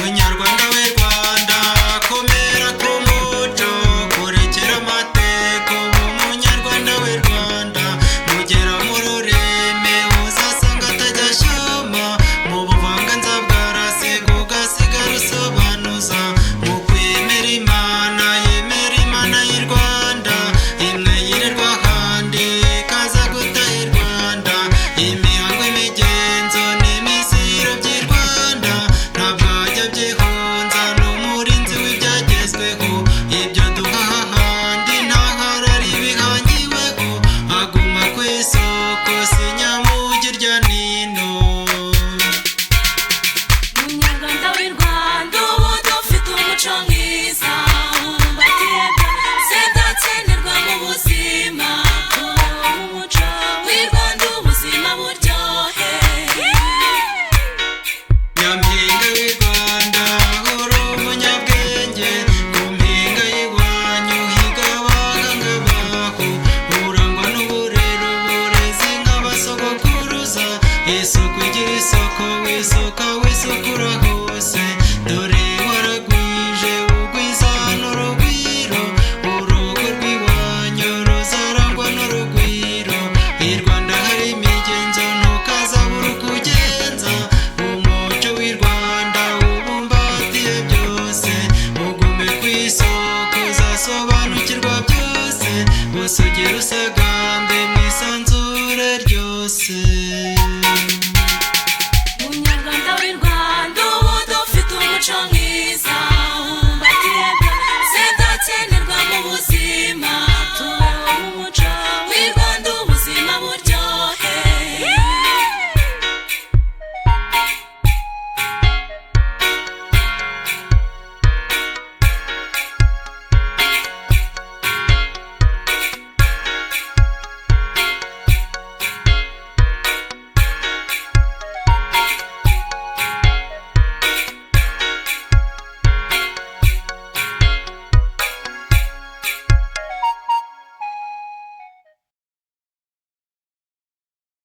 Munyarwanda w'u Rwanda komera ku muco kurekera amateka umunyarwanda w'u Rwanda mugera mu rureme uzasanga atajya ashyama mu buvanganzo bwarasiga ugasigara usobanuza mu kwemera Imana yemera Imana y'u Rwanda imwe yirirwa ahandi ikaza gutaha i Rwanda imihango imigenzo n'imiziro by'i Rwanda ntabwo ajya byihunza n'umurinzi w'ibyagezweho ibyo duhaha ahandi ntaharari bihangiweho aguma ku isoko si nyamugi rya nino. Munyarwanda w'u Rwanda ubu dufite umuco mwiza ubumbatiye byose byakenerwa mu buzima kubaho mu muco w'u Rwanda ubuzima buryohe. Nyampinga w'u Rwanda uri umunyabwenge ku mpinga y'iwanyu higa abahanga baho urangwa n'uburere uburezi nk'abasogokuruza isuku igira isoko wisuka wisukura hose dore waragwije ugwiza n'urugwiro urugo rw'iwanyu ruzarangwa n'urugwiro i Rwanda hari imigenzo ntukazabura ukugenza umuco w'i Rwanda ubumbatiye byose ugume ku isoko uzasobanukirwa byose usugire